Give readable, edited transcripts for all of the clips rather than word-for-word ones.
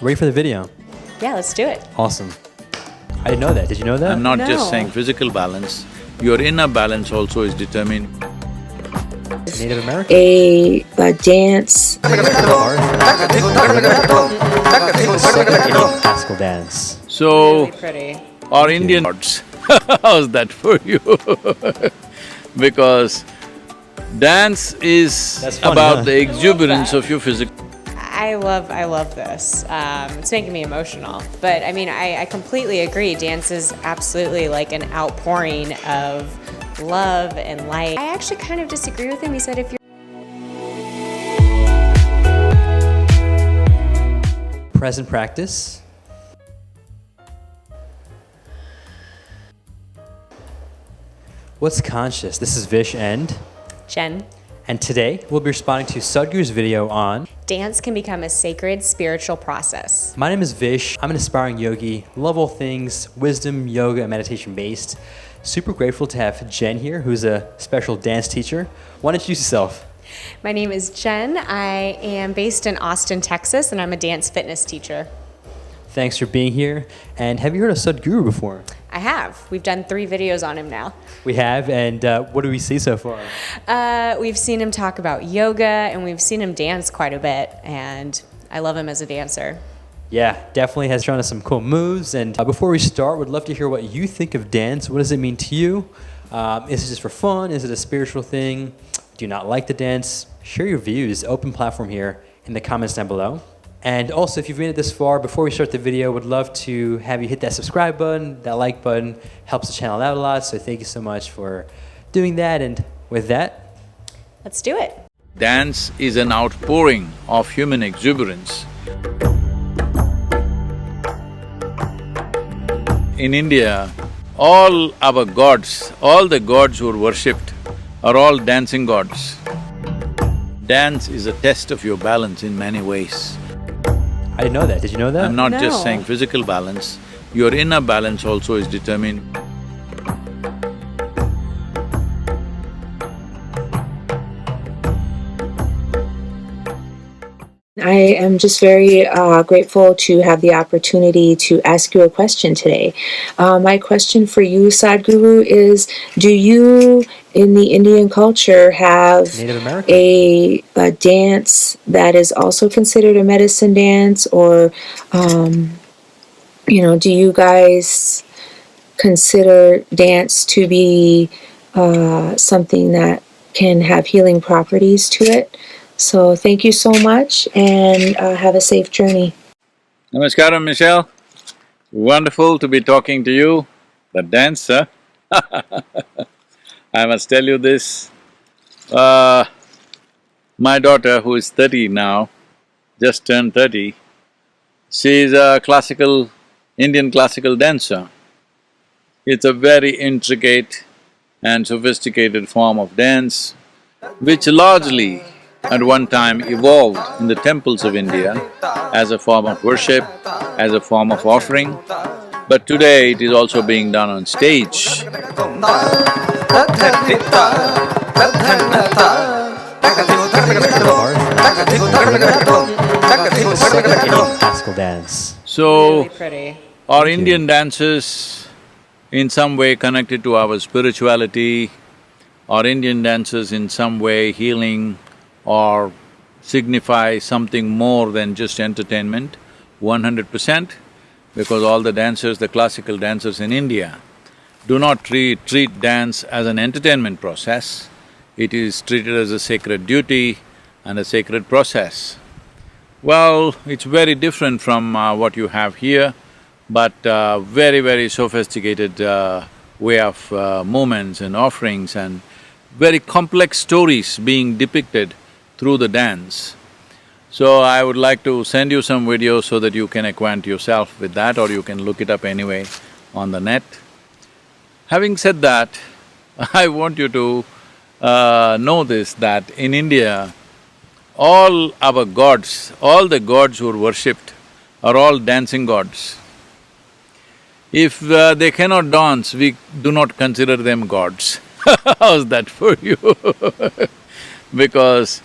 Ready for the video? Yeah, let's do it. Awesome. I didn't know that. Did you know that? I'm not No. just saying physical balance, your inner balance also is determined. Native American. a dance. Indian classical dance. So, Really pretty. our Indian gods, how's that for you? Because dance is That's funny, about huh? the exuberance of your physical… I love this. It's making me emotional. But I mean, I completely agree. Dance is absolutely like an outpouring of love and light. I actually kind of disagree with him. He said if you're Present practice. What's conscious? This is Vish Jen, and today we'll be responding to Sadhguru's video on dance can become a sacred spiritual process. My name is Vish. I'm an aspiring yogi, love all things wisdom, yoga, and meditation based. Super grateful to have Jen here, who's a special dance teacher. Why don't you introduce yourself? My name is Jen. I am based in Austin, Texas, and I'm a dance fitness teacher. Thanks for being here. And have you heard of Sadhguru before? I have. We've done 3 videos on him now. We have, and what do we see so far? We've seen him talk about yoga, and we've seen him dance quite a bit, and I love him as a dancer. Yeah, definitely has shown us some cool moves. And before we start, would love to hear what you think of dance. What does it mean to you? Is it just for fun? Is it a spiritual thing? Do you not like the dance? Share your views. Open platform here in the comments down below. And also, if you've made it this far, before we start the video, would love to have you hit that subscribe button. That like button helps the channel out a lot. So thank you so much for doing that. And with that, Let's do it. Dance is an outpouring of human exuberance. In India, all our gods, all the gods who are worshipped are all dancing gods. Dance is a test of your balance in many ways. I didn't know that. Did you know that? I'm not just No. saying physical balance, your inner balance also is determined. I am just very grateful to have the opportunity to ask you a question today. My question for you, Sadhguru, is do you, in the Indian culture, have Native American. a dance that is also considered a medicine dance, or, do you guys consider dance to be something that can have healing properties to it? So thank you so much, and have a safe journey. Namaskaram, Michelle. Wonderful to be talking to you, the dancer. I must tell you this, my daughter, who is 30 now, just turned 30, she's a Indian classical dancer. It's a very intricate and sophisticated form of dance, which largely at one time evolved in the temples of India as a form of worship, as a form of offering, but today it is also being done on stage. Indian classical dance. So, Really pretty. our Indian dances in some way connected to our spirituality, our Indian dances in some way healing or signify something more than just entertainment, 100%, because all the dancers, the classical dancers in India, do not treat dance as an entertainment process. It is treated as a sacred duty and a sacred process. Well, it's very different from what you have here, but very, very sophisticated way of movements and offerings and very complex stories being depicted through the dance. So I would like to send you some videos so that you can acquaint yourself with that, or you can look it up anyway on the net. Having said that, I want you to know this, that in India, all our gods, all the gods who are worshipped are all dancing gods. If they cannot dance, we do not consider them gods. How's that for you? Because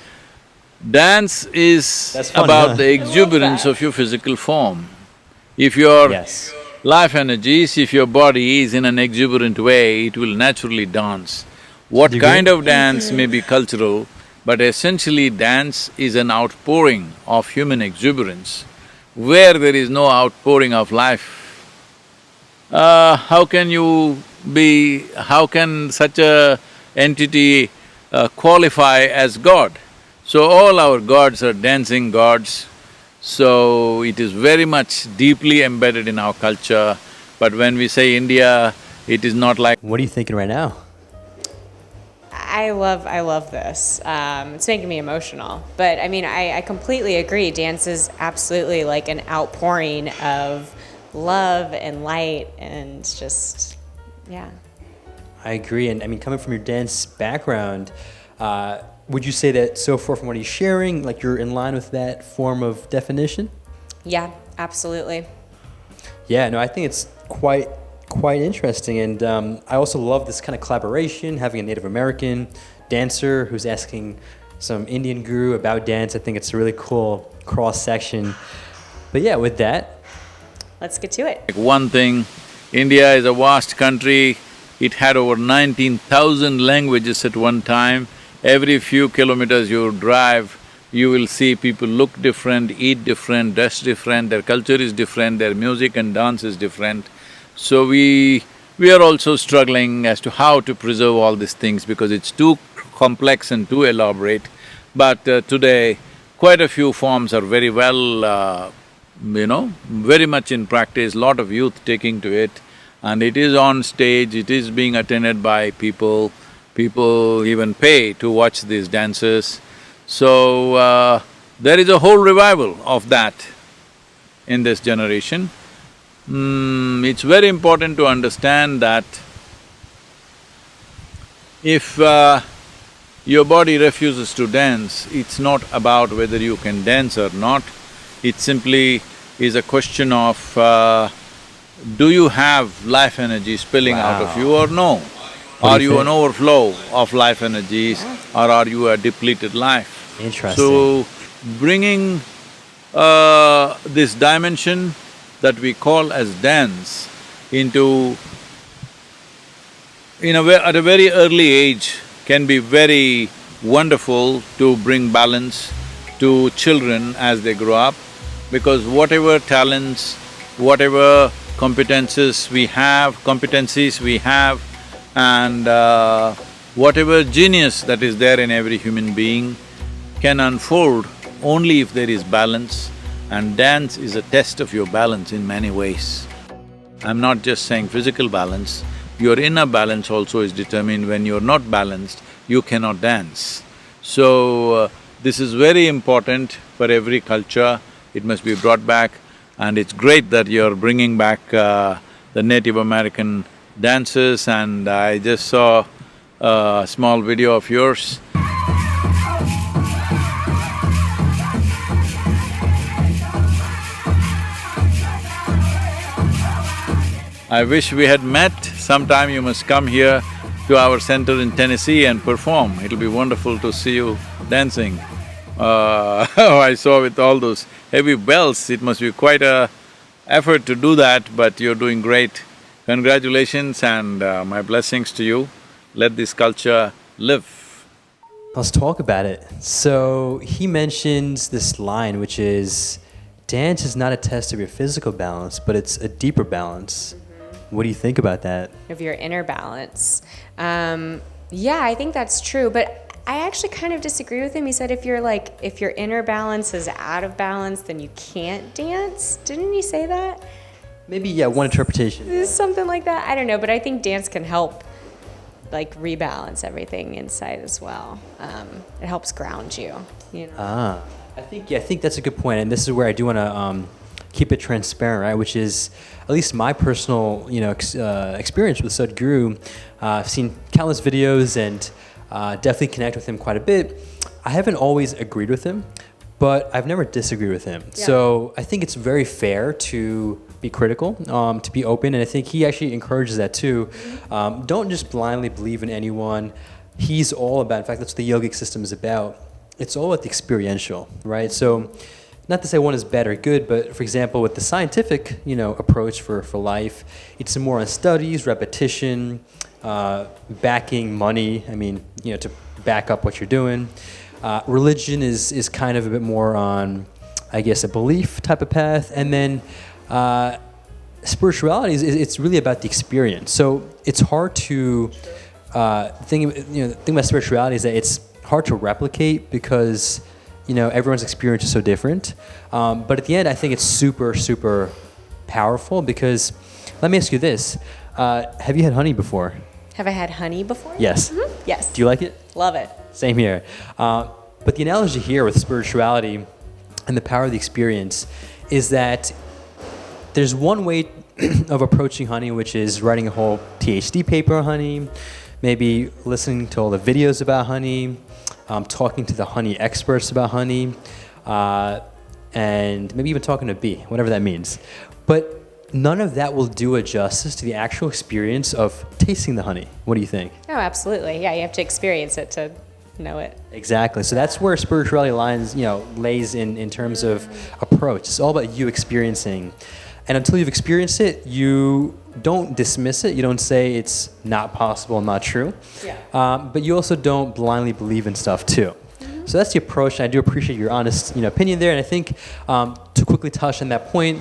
Dance is That's funny, about huh? the exuberance of your physical form. If your Yes. life energies, if your body is in an exuberant way, it will naturally dance. What Do you kind agree? of dance may be cultural, but essentially dance is an outpouring of human exuberance. Where there is no outpouring of life, how can such a entity qualify as God? So all our gods are dancing gods, so it is very much deeply embedded in our culture. But when we say India, it is not like… What are you thinking right now? I love this. It's making me emotional. But I mean, I completely agree. Dance is absolutely like an outpouring of love and light and just, yeah. I agree, and I mean, coming from your dance background, would you say that so far from what he's sharing, like you're in line with that form of definition? Yeah, absolutely. Yeah, no, I think it's quite interesting, and I also love this kind of collaboration, having a Native American dancer who's asking some Indian guru about dance. I think it's a really cool cross-section. But yeah, with that, Let's get to it. One thing, India is a vast country, it had over 19,000 languages at one time. Every few kilometers you drive, you will see people look different, eat different, dress different, their culture is different, their music and dance is different. So we are also struggling as to how to preserve all these things because it's too complex and too elaborate. But today, quite a few forms are very well, very much in practice, lot of youth taking to it, and it is on stage, it is being attended by people, people even pay to watch these dances. So, there is a whole revival of that in this generation. It's very important to understand that if your body refuses to dance, it's not about whether you can dance or not, it simply is a question of do you have life energy spilling out of you or no? Are you an overflow of life energies or are you a depleted life? interesting. So, bringing this dimension that we call as dance into… at a very early age can be very wonderful to bring balance to children as they grow up, because whatever talents, whatever competencies we have, and whatever genius that is there in every human being can unfold only if there is balance, and dance is a test of your balance in many ways. I'm not just saying physical balance, your inner balance also is determined. When you're not balanced, you cannot dance. So, this is very important for every culture, it must be brought back, and it's great that you're bringing back the Native American dances, and I just saw a small video of yours. I wish we had met. Sometime you must come here to our center in Tennessee and perform. It'll be wonderful to see you dancing. I saw with all those heavy bells, it must be quite a effort to do that, but you're doing great. Congratulations and my blessings to you. Let this culture live. Let's talk about it. So he mentions this line, which is, dance is not a test of your physical balance, but it's a deeper balance. What do you think about that? Of your inner balance. Yeah, I think that's true, but I actually kind of disagree with him. He said if your inner balance is out of balance, then you can't dance. Didn't he say that? Maybe, yeah, one interpretation. Something like that. I don't know, but I think dance can help like rebalance everything inside as well. It helps ground you, you know. I think that's a good point, and this is where I do want to keep it transparent, right? Which is at least my personal, experience with Sadhguru. I've seen countless videos and definitely connect with him quite a bit. I haven't always agreed with him, but I've never disagreed with him. Yeah. So I think it's very fair to be critical, to be open, and I think he actually encourages that too. Don't just blindly believe in anyone. He's all about, in fact, that's what the yogic system is about. it's all about the experiential, right? So not to say one is bad or good, but for example, with the scientific, approach for life, it's more on studies, repetition, backing money. I mean, to back up what you're doing. Religion is kind of a bit more on, I guess, a belief type of path. And then spirituality it's really about the experience. So it's hard to think about spirituality is that it's hard to replicate because everyone's experience is so different. But at the end, I think it's super, super powerful because let me ask you this. Have you had honey before? Have I had honey before? Yes. Mm-hmm. Yes. Do you like it? Love it. Same here. But the analogy here with spirituality and the power of the experience is that there's one way of approaching honey, which is writing a whole PhD paper on honey, maybe listening to all the videos about honey, talking to the honey experts about honey, and maybe even talking to a bee, whatever that means. But none of that will do a justice to the actual experience of tasting the honey. What do you think? Oh, absolutely. Yeah, you have to experience it to know it. Exactly. So that's where spirituality lays in terms of approach. It's all about you experiencing. And until you've experienced it, you don't dismiss it. You don't say it's not possible, not true. Yeah. But you also don't blindly believe in stuff too. Mm-hmm. So that's the approach. And I do appreciate your honest opinion there. And I think to quickly touch on that point,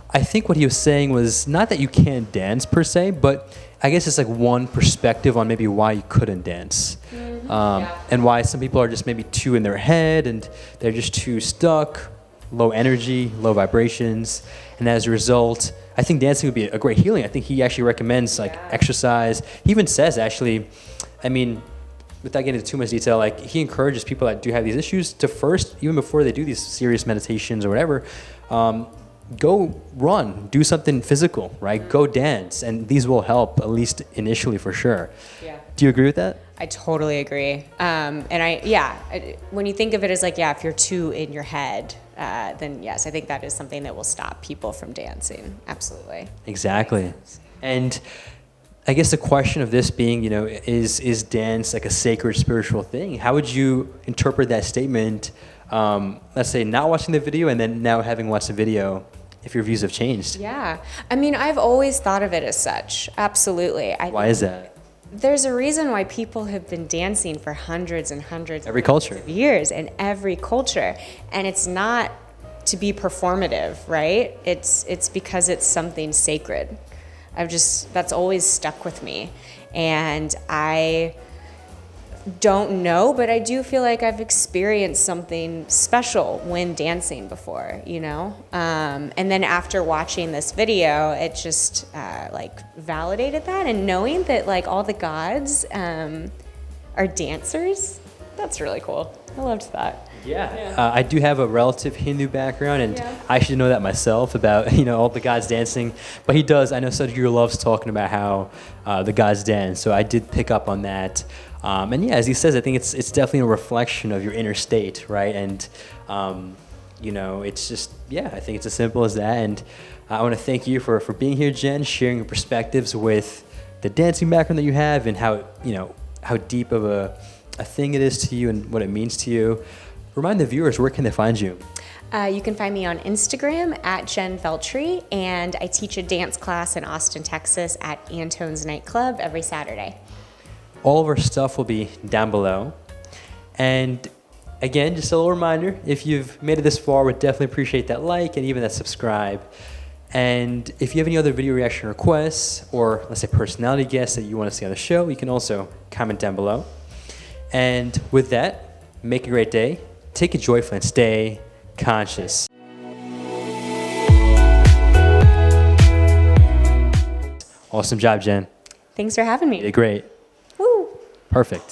I think what he was saying was not that you can't dance per se, but I guess it's like one perspective on maybe why you couldn't dance. Mm-hmm. And why some people are just maybe too in their head and they're just too stuck, low energy, low vibrations. And as a result, I think dancing would be a great healing. I think he actually recommends exercise. He even says actually, I mean, without getting into too much detail, like he encourages people that do have these issues to first, even before they do these serious meditations or whatever, go run, do something physical, right? Go dance, and these will help at least initially for sure. Yeah. Do you agree with that? I totally agree. When you think of it as if you're too in your head, then yes, I think that is something that will stop people from dancing. Absolutely. Exactly. And I guess the question of this being, is dance like a sacred spiritual thing? How would you interpret that statement? Let's say not watching the video and then now having watched the video, if your views have changed. Yeah. I mean, I've always thought of it as such. Absolutely. Why is that? There's a reason why people have been dancing for hundreds and hundreds every culture of years in every culture. And it's not to be performative, right? It's because it's something sacred. That's always stuck with me. And I don't know, but I do feel like I've experienced something special when dancing before, and then after watching this video, it just validated that, and knowing that all the gods are dancers, that's really cool. I loved that. Yeah. I do have a relative Hindu background, and I should know that myself about all the gods dancing. But he does. I know Sadhguru loves talking about how the gods dance, so I did pick up on that. And yeah, as he says, I think it's definitely a reflection of your inner state, right? And it's just I think it's as simple as that. And I want to thank you for being here, Jen, sharing your perspectives with the dancing background that you have and how deep of a thing it is to you and what it means to you. Remind the viewers, where can they find you? You can find me on Instagram at Jen Veltri, and I teach a dance class in Austin, Texas at Antone's Nightclub every Saturday. All of our stuff will be down below. And again, just a little reminder, if you've made it this far, we'd definitely appreciate that like and even that subscribe. And if you have any other video reaction requests or, let's say, personality guests that you want to see on the show, you can also comment down below. And with that, make a great day, take it joyfully, and stay conscious. Awesome job, Jen. Thanks for having me. You did great. Woo! Perfect.